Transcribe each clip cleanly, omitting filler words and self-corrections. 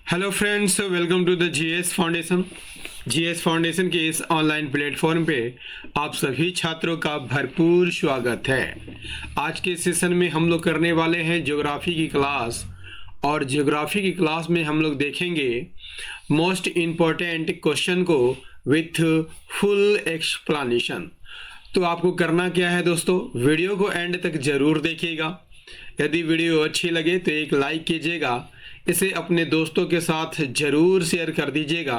Hello friends, welcome to the GS foundation. GS foundation के इस online platform पे आप सभी छात्रों का भरपूर स्वागत है। आज के सेशन में हम लोग करने वाले हैं ज्योग्राफी की क्लास, और ज्योग्राफी की क्लास में हम लोग देखेंगे मोस्ट इम्पॉर्टेंट क्वेश्चन को विथ फुल एक्सप्लेनेशन। तो आपको करना क्या है दोस्तों, वीडियो को एंड तक जरूर देखिएगा। यदि वीडियो अच्छी लगे तो एक लाइक कीजिएगा, इसे अपने दोस्तों के साथ जरूर शेयर कर दीजिएगा।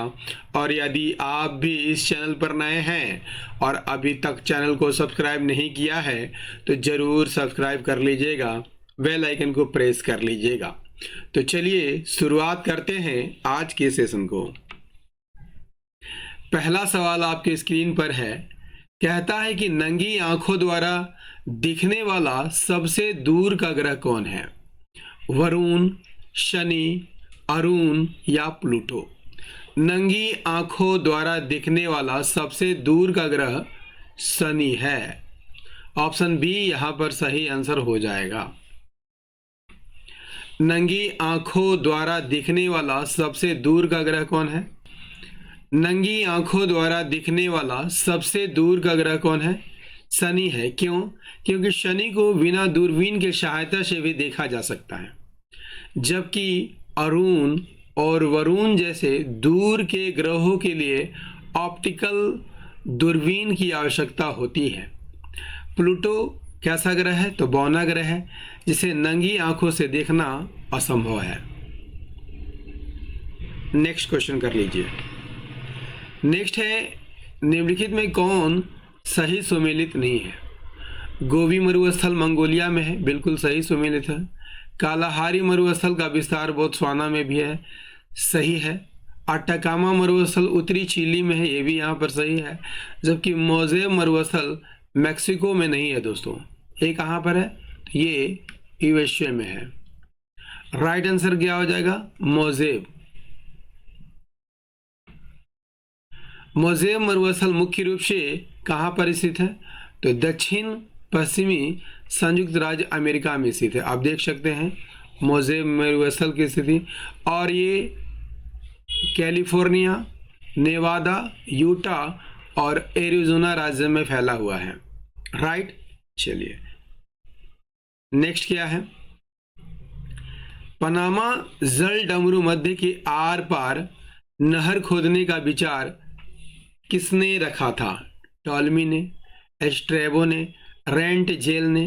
और यदि आप भी इस चैनल पर नए हैं और अभी तक चैनल को सब्सक्राइब नहीं किया है तो जरूर सब्सक्राइब कर लीजिएगा, बेल आइकन को प्रेस कर लीजिएगा। तो चलिए शुरुआत करते हैं आज के सेशन को। पहला सवाल आपके स्क्रीन पर है, कहता है कि नंगी आंखों द्वारा दिखने वाला सबसे दूर का ग्रह कौन है? वरुण, शनि, अरुण या प्लूटो? नंगी आंखों द्वारा दिखने वाला सबसे दूर का ग्रह शनि है। ऑप्शन बी यहां पर सही आंसर हो जाएगा। नंगी आंखों द्वारा दिखने वाला सबसे दूर का ग्रह कौन है? नंगी आंखों द्वारा दिखने वाला सबसे दूर का ग्रह कौन है? शनि है। क्यों? क्योंकि शनि को बिना दूरबीन की सहायता से भी देखा जा सकता है, जबकि अरुण और वरुण जैसे दूर के ग्रहों के लिए ऑप्टिकल दूरबीन की आवश्यकता होती है। प्लूटो कैसा ग्रह है? तो बौना ग्रह है, जिसे नंगी आंखों से देखना असंभव है। नेक्स्ट क्वेश्चन कर लीजिए। नेक्स्ट है, निम्नलिखित में कौन सही सुमेलित नहीं है? गोबी मरुस्थल मंगोलिया में है, बिल्कुल सही सुमेलित है। कालाहारी मरुस्थल का विस्तार बोत्सवाना में भी है, सही है। अटाकामा मरुस्थल उत्तरी चिली में है, ये भी यहाँ पर सही है। जबकि मोजेब मरुस्थल मैक्सिको में नहीं है दोस्तों। ये कहाँ पर है? तो ये यूएसए में है। राइट आंसर क्या हो जाएगा? मोजेब। मोजेब मरुस्थल मुख्य रूप से कहाँ पर स्थित है? तो दक्षिण पश्चिमी संयुक्त राज्य अमेरिका में स्थित है। आप देख सकते हैं मोजेब मरुस्थल की स्थिति, और ये कैलिफोर्निया, नेवादा, यूटा और एरिजोना राज्य में फैला हुआ है। राइट, चलिए नेक्स्ट क्या है? पनामा जल डमरू मध्य के आर पार नहर खोदने का विचार किसने रखा था? टॉलमी ने, एस्ट्रेबो ने, रेंट जेल ने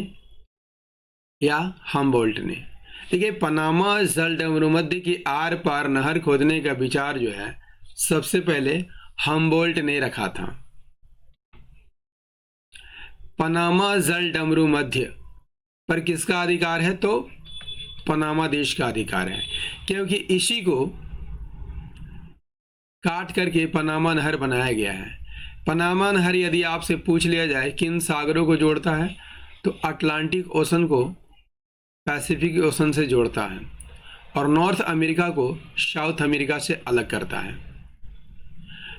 या हम्बोल्ट ने? देखिए, पनामा जल डमरू मध्य की आर पार नहर खोदने का विचार जो है सबसे पहले हम्बोल्ट ने रखा था। पनामा जल डमरू मध्य पर किसका अधिकार है? तो पनामा देश का अधिकार है, क्योंकि इसी को काट करके पनामा नहर बनाया गया है। पनामा नहर यदि आपसे पूछ लिया जाए किन सागरों को जोड़ता है, तो अटलांटिक ओशन को पैसिफिक ओशन से जोड़ता है, और नॉर्थ अमेरिका को साउथ अमेरिका से अलग करता है।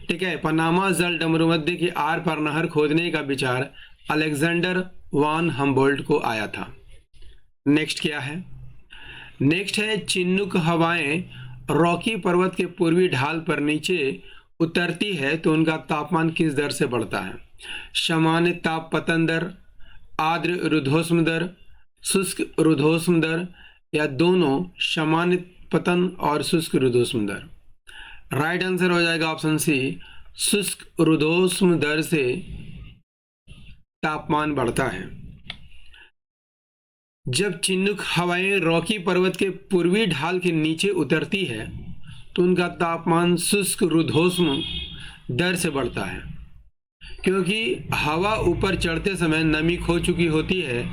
ठीक है, पनामा जल डमरू मध्य की आर पार नहर खोदने का विचार अलेक्जेंडर वान हम्बोल्ट को आया था। नेक्स्ट क्या है? नेक्स्ट है, चिन्नुक हवाएं रॉकी पर्वत के पूर्वी ढाल पर नीचे उतरती है तो उनका तापमान किस दर से बढ़ता है? सामान्य ताप पतन दर, आर्द्र रुद्धोष्म दर, शुष्क रुद्धोष्म दर या दोनों? सामान्य पतन और शुष्क रुद्धोष्म दर। राइट आंसर हो जाएगा ऑप्शन सी, शुष्क रुद्धोष्म दर से तापमान बढ़ता है। जब चिन्नुक हवाएं रॉकी पर्वत के पूर्वी ढाल के नीचे उतरती है तो उनका तापमान शुष्क रुद्धोष्म दर से बढ़ता है, क्योंकि हवा ऊपर चढ़ते समय नमी खो चुकी होती है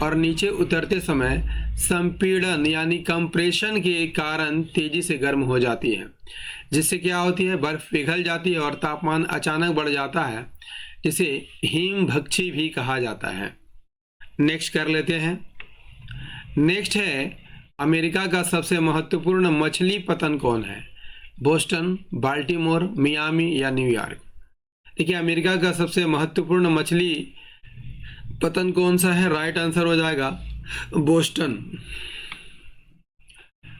और नीचे उतरते समय संपीड़न यानी कंप्रेशन के कारण तेजी से गर्म हो जाती है, जिससे क्या होती है? बर्फ पिघल जाती है और तापमान अचानक बढ़ जाता है, जिसे हिमभक्षी भी कहा जाता है। नेक्स्ट कर लेते हैं। नेक्स्ट है, अमेरिका का सबसे महत्वपूर्ण मछली पतन कौन है? बोस्टन, बाल्टीमोर, मियामी या न्यूयॉर्क? देखिए, अमेरिका का सबसे महत्वपूर्ण मछली पतन कौन सा है? राइट आंसर हो जाएगा बोस्टन।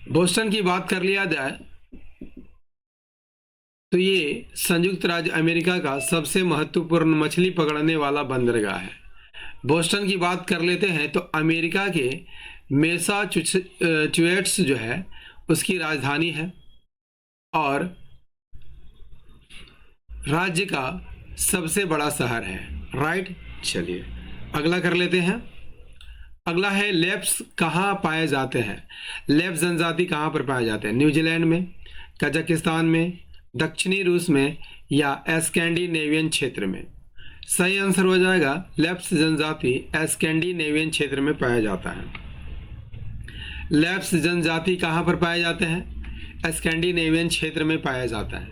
बोस्टन की बात कर लिया जाए तो ये संयुक्त राज्य अमेरिका का सबसे महत्वपूर्ण मछली पकड़ने वाला बंदरगाह है। बोस्टन की बात कर लेते हैं तो अमेरिका के मैसाचुसेट्स जो है उसकी राजधानी है और राज्य का सबसे बड़ा शहर है। राइट, चलिए अगला कर लेते हैं। अगला है लेप्स कहाँ पाए जाते हैं। लेप्स जनजाति कहाँ पर पाए जाते हैं? न्यूजीलैंड में, कजाकिस्तान में, दक्षिणी रूस में या स्कैंडिनेवियन क्षेत्र में। सही आंसर हो जाएगा लेप्स जनजाति स्कैंडिनेवियन क्षेत्र में पाया जाता है। लेप्स जनजाति कहाँ पर पाए जाते हैं? स्कैंडिनेवियन क्षेत्र में पाया जाता है।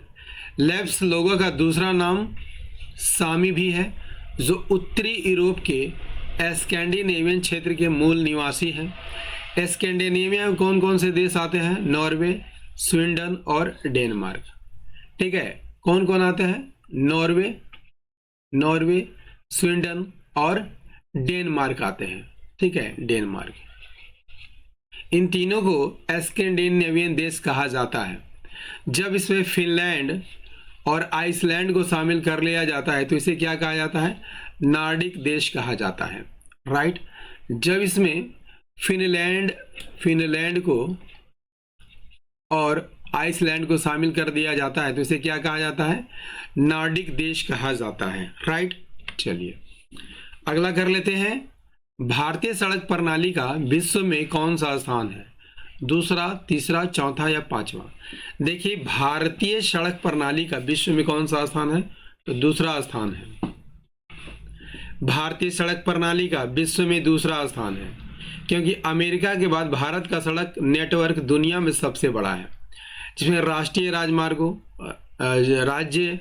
लेप्स लोगों का दूसरा नाम सामी भी है, जो उत्तरी यूरोप के स्कैंडिनेवियन क्षेत्र के मूल निवासी हैं। स्कैंडिनेविया में कौन कौन से देश आते हैं? नॉर्वे, स्वीडन और डेनमार्क। ठीक है, कौन कौन आते हैं? नॉर्वे, स्वीडन और डेनमार्क आते हैं। ठीक है, डेनमार्क। इन तीनों को स्कैंडिनेवियन देश कहा जाता है। जब इसमें फिनलैंड और आइसलैंड को शामिल कर लिया जाता है तो इसे क्या कहा जाता है? नॉर्डिक देश कहा जाता है। राइट, जब इसमें फिनलैंड को और आइसलैंड को शामिल कर दिया जाता है तो इसे क्या कहा जाता है? नॉर्डिक देश कहा जाता है। राइट, चलिए अगला कर लेते हैं। भारतीय सड़क प्रणाली का विश्व में कौन सा स्थान है? दूसरा, तीसरा, चौथा या पांचवा? देखिए, भारतीय सड़क प्रणाली का विश्व में कौन सा स्थान है? तो दूसरा स्थान है। भारतीय सड़क प्रणाली का विश्व में दूसरा स्थान है, क्योंकि अमेरिका के बाद भारत का सड़क नेटवर्क दुनिया में सबसे बड़ा है, जिसमें राष्ट्रीय राजमार्गों, राज्य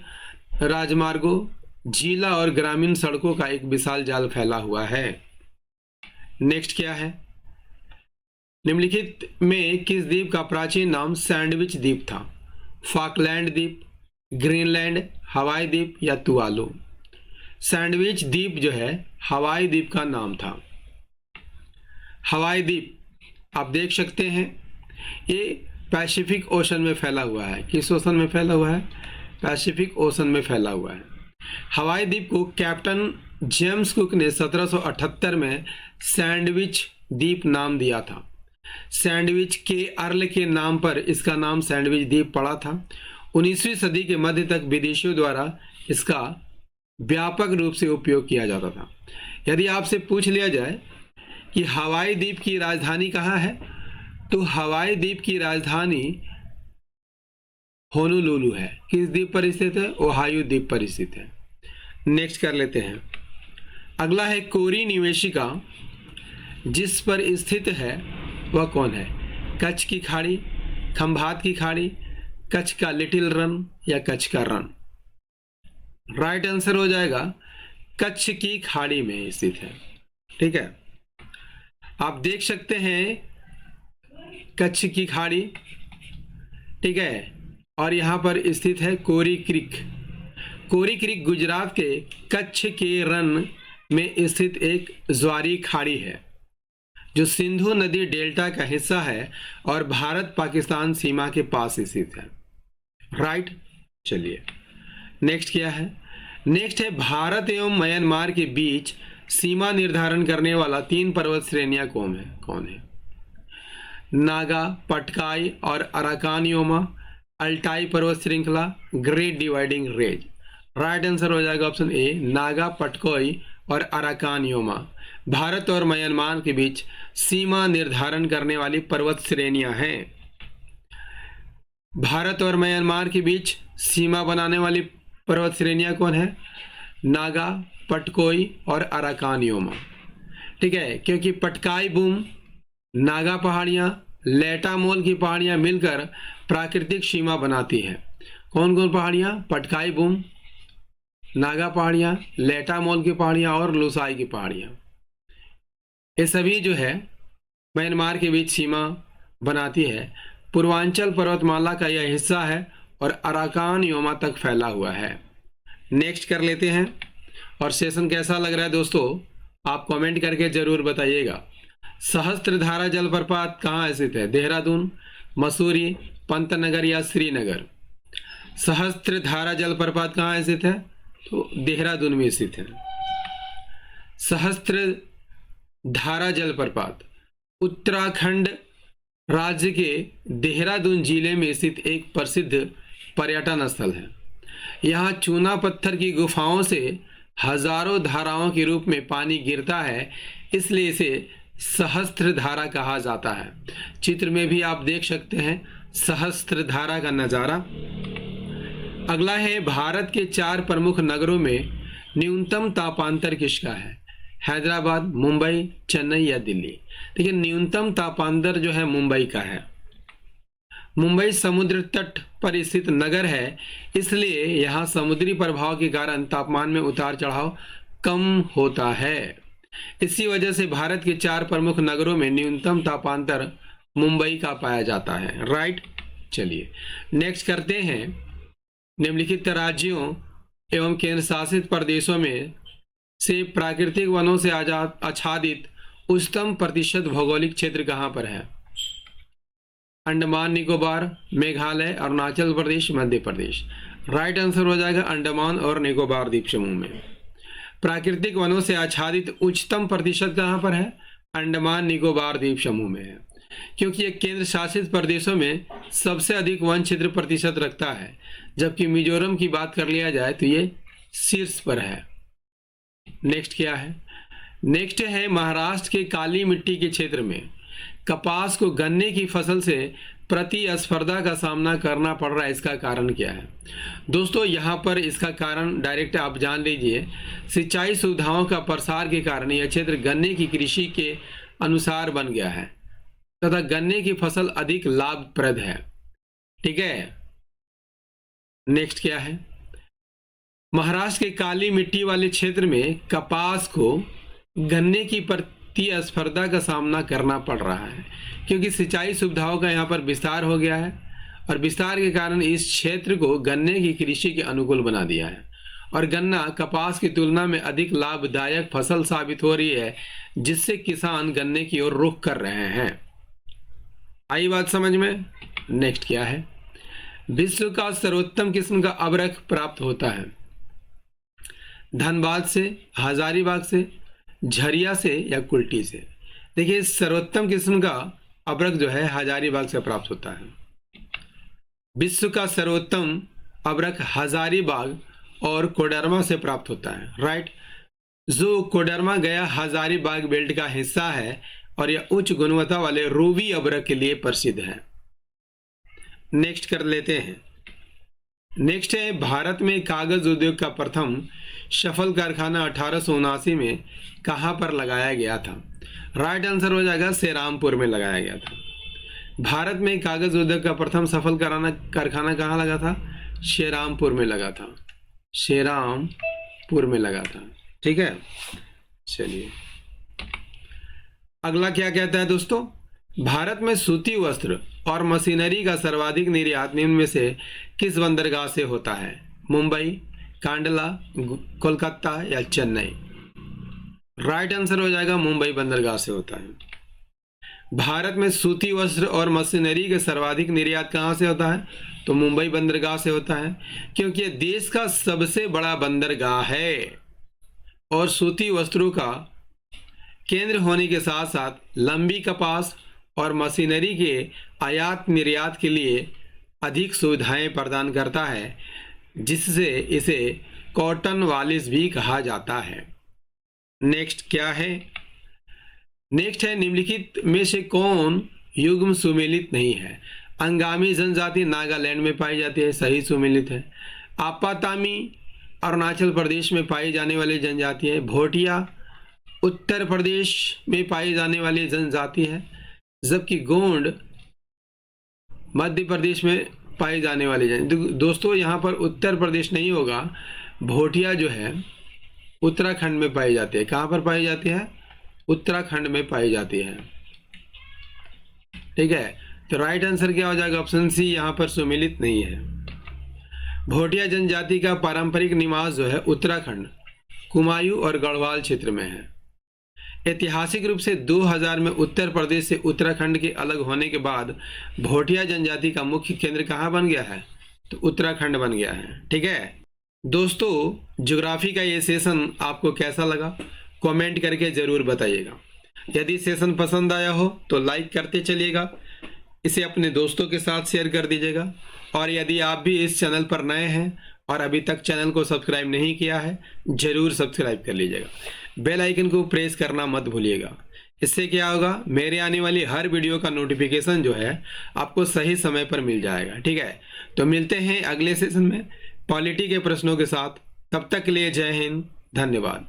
राजमार्गों, जिला और ग्रामीण सड़कों का एक विशाल जाल फैला हुआ है। नेक्स्ट क्या है? निम्नलिखित में किस द्वीप का प्राचीन नाम सैंडविच द्वीप था? फॉकलैंड द्वीप, ग्रीनलैंड, हवाई द्वीप या तुवालू? सैंडविच द्वीप जो है हवाई द्वीप का नाम था। हवाई द्वीप आप देख सकते हैं, ये पैसिफिक ओशन में फैला हुआ है। किस ओशन में फैला हुआ है? पैसिफिक ओशन में फैला हुआ है। हवाई द्वीप को कैप्टन जेम्स कुक ने 1778 में सैंडविच द्वीप नाम दिया था। सैंडविच के अर्ल के नाम पर इसका नाम सैंडविच द्वीप पड़ा था। 19वीं सदी के मध्य तक विदेशियों द्वारा इसका व्यापक रूप से उपयोग किया जाता था। यदि आपसे पूछ लिया जाए कि हवाई द्वीप की राजधानी कहाँ है, तो हवाई द्वीप की राजधानी होनोलुलु है। किस द्वीप पर स्थित है? ओहायो द्वीप पर स्थित है। नेक्स्ट कर लेते हैं। अगला है कोरी निवेशिका जिस पर स्थित है वह कौन है? कच्छ की खाड़ी, खंभात की खाड़ी, कच्छ का लिटिल रन या कच्छ का रन? राइट आंसर हो जाएगा कच्छ की खाड़ी में स्थित है। ठीक है, आप देख सकते हैं कच्छ की खाड़ी। ठीक है, और यहाँ पर स्थित है कोरी क्रीक। कोरी क्रीक गुजरात के कच्छ के रन में स्थित एक ज्वारी खाड़ी है, जो सिंधु नदी डेल्टा का हिस्सा है और भारत पाकिस्तान सीमा के पास स्थित है। राइट, चलिए नेक्स्ट क्या है? नेक्स्ट है भारत एवं म्यांमार के बीच सीमा निर्धारण करने वाला 3 पर्वत श्रेणियां कौन है? नागा, पटकाई और अराकानयोमा, अल्टाई पर्वत श्रृंखला, great dividing range. Right answer हो जाएगा ऑप्शन ए, नागा, पटकाई और अराकानयोमा भारत और म्यांमार के बीच सीमा निर्धारण करने वाली पर्वत श्रेणियां हैं। भारत और म्यांमार के बीच सीमा बनाने वाली पर्वत श्रेणियां कौन है? नागा, पटकोई और अराकानयोमा। ठीक है, क्योंकि पटकाई बूम, नागा पहाड़ियां, लेटामोल की पहाड़ियां मिलकर प्राकृतिक सीमा बनाती हैं। कौन कौन पहाड़ियां? पटकाई बूम, नागा पहाड़ियां, लेटामोल की पहाड़ियां और लुसाई की पहाड़ियां। ये सभी जो है म्यांमार के बीच सीमा बनाती है। पूर्वांचल पर्वतमाला का यह हिस्सा है और अराकानयोमा तक फैला हुआ है। नेक्स्ट कर लेते हैं। और सेशन कैसा लग रहा है दोस्तों, आप कमेंट करके जरूर बताइएगा। सहस्त्रधारा जलप्रपात कहाँ स्थित है? देहरादून, मसूरी, पंतनगर या श्रीनगर? सहस्त्रधारा जलप्रपात कहाँ स्थित है? तो देहरादून में स्थित है। सहस्त्रधारा जलप्रपात उत्तराखंड राज्य के देहरादून जिले में स्थित एक प्रसिद्ध पर्यटन स्थल है। यहाँ चूना पत्थर की गुफाओं से हजारों धाराओं के रूप में पानी गिरता है, इसलिए इसे सहस्त्रधारा कहा जाता है। चित्र में भी आप देख सकते हैं सहस्त्रधारा का नज़ारा। अगला है भारत के 4 प्रमुख नगरों में न्यूनतम तापांतर किसका है? हैदराबाद, मुंबई, चेन्नई या दिल्ली? देखिए न्यूनतम तापांतर जो है मुंबई का है। मुंबई समुद्र तट पर स्थित नगर है, इसलिए यहाँ समुद्री प्रभाव के कारण तापमान में उतार चढ़ाव कम होता है। इसी वजह से भारत के 4 प्रमुख नगरों में न्यूनतम तापांतर मुंबई का पाया जाता है। राइट, चलिए नेक्स्ट करते हैं। निम्नलिखित राज्यों एवं केंद्र शासित प्रदेशों में से प्राकृतिक वनों से आच्छादित उच्चतम प्रतिशत भौगोलिक क्षेत्र कहाँ पर है? अंडमान निकोबार, मेघालय, अरुणाचल प्रदेश, मध्य प्रदेश। राइट आंसर हो जाएगा अंडमान और निकोबार द्वीप समूह में। प्राकृतिक वनों से आच्छादित उच्चतम प्रतिशत कहाँ पर है? अंडमान निकोबार द्वीप समूह में है, क्योंकि ये केंद्र शासित प्रदेशों में सबसे अधिक वन क्षेत्र प्रतिशत रखता है, जबकि मिजोरम की बात कर लिया जाए तो ये शीर्ष पर है। नेक्स्ट क्या है? नेक्स्ट है महाराष्ट्र के काली मिट्टी के क्षेत्र में कपास को गन्ने की फसल से प्रतिस्पर्धा का सामना करना पड़ रहा है, इसका कारण क्या है? दोस्तों यहाँ पर इसका कारण डायरेक्ट आप जान लीजिए। सिंचाई सुविधाओं का प्रसार के कारण यह क्षेत्र गन्ने की कृषि के अनुसार बन गया है तथा गन्ने की फसल अधिक लाभप्रद है। ठीक है, नेक्स्ट क्या है? महाराष्ट्र के काली मिट्टी वाले क्षेत्र में कपास को गन्ने की प्रतिस्पर्धा का सामना करना पड़ रहा है, क्योंकि सिंचाई सुविधाओं का यहाँ पर विस्तार हो गया है और विस्तार के कारण इस क्षेत्र को गन्ने की कृषि के अनुकूल बना दिया है और गन्ना कपास की तुलना में अधिक लाभदायक फसल साबित हो रही है, जिससे किसान गन्ने की ओर रुख कर रहे हैं। आई बात समझ में? नेक्स्ट क्या है? विश्व का सर्वोत्तम किस्म का अबरख प्राप्त होता है धनबाद से, हजारीबाग से, झरिया से या कुल्टी से? देखिए सर्वोत्तम किस्म का अबरख जो है हजारीबाग से प्राप्त होता है। विश्व का सर्वोत्तम अबरख हजारीबाग और कोडरमा से प्राप्त होता है। राइट, जो कोडरमा गया हजारीबाग बेल्ट का हिस्सा है और यह उच्च गुणवत्ता वाले रूबी अबरख के लिए प्रसिद्ध है। नेक्स्ट कर लेते हैं। नेक्स्ट है भारत में कागज उद्योग का प्रथम सफल कारखाना 1879 में कहां पर लगाया गया था? राइट आंसर हो जाएगा श्रीरामपुर में लगाया गया था। भारत में कागज उद्योग का प्रथम सफल कारखाना कहां लगा था? श्रीरामपुर में लगा था। श्रीरामपुर में लगा था। ठीक है, चलिए अगला क्या कहता है दोस्तों? भारत में सूती वस्त्र और मशीनरी का सर्वाधिक निर्यात निम्न में से किस बंदरगाह से होता है? मुंबई, कांडला, कोलकाता या चेन्नई? राइट आंसर हो जाएगा मुंबई बंदरगाह से होता है। भारत में सूती वस्त्र और मशीनरी के सर्वाधिक निर्यात कहां से होता है? तो मुंबई बंदरगाह से होता है, क्योंकि यह देश का सबसे बड़ा बंदरगाह है और सूती वस्त्रों का केंद्र होने के साथ साथ लंबी कपास और मशीनरी के आयात निर्यात के लिए अधिक सुविधाएं प्रदान करता है, जिससे इसे कॉटन वालिस भी कहा जाता है। नेक्स्ट क्या है? नेक्स्ट है निम्नलिखित में से कौन युग्म सुमेलित नहीं है? अंगामी जनजाति नागालैंड में पाई जाती है, सही सुमेलित है। आपातामी अरुणाचल प्रदेश में पाई जाने वाली जनजाति है। भोटिया उत्तर प्रदेश में पाई जाने वाली जनजाति है, जबकि गोंड मध्य प्रदेश में पाई जाने वाली जनजाति। दोस्तों यहाँ पर उत्तर प्रदेश नहीं होगा, भोटिया जो है उत्तराखंड में पाई जाती है। कहाँ पर पाई जाती है? उत्तराखंड में पाई जाती है। ठीक है, तो राइट आंसर क्या हो जाएगा? ऑप्शन सी यहाँ पर सुमेलित नहीं है। भोटिया जनजाति का पारंपरिक निवास जो है उत्तराखंड, कुमायूं और गढ़वाल क्षेत्र में है। ऐतिहासिक रूप से 2000 में उत्तर प्रदेश से उत्तराखंड के अलग होने के बाद भोटिया जनजाति का मुख्य केंद्र कहाँ बन गया है? तो उत्तराखंड बन गया है। ठीक है दोस्तों, ज्योग्राफी का ये सेशन आपको कैसा लगा कमेंट करके ज़रूर बताइएगा। यदि सेशन पसंद आया हो तो लाइक करते चलिएगा, इसे अपने दोस्तों के साथ शेयर कर दीजिएगा। और यदि आप भी इस चैनल पर नए हैं और अभी तक चैनल को सब्सक्राइब नहीं किया है, ज़रूर सब्सक्राइब कर लीजिएगा। बेल आइकन को प्रेस करना मत भूलिएगा। इससे क्या होगा, मेरे आने वाली हर वीडियो का नोटिफिकेशन जो है आपको सही समय पर मिल जाएगा। ठीक है, तो मिलते हैं अगले सेशन में पॉलिटी के प्रश्नों के साथ। तब तक के लिए जय हिंद, धन्यवाद।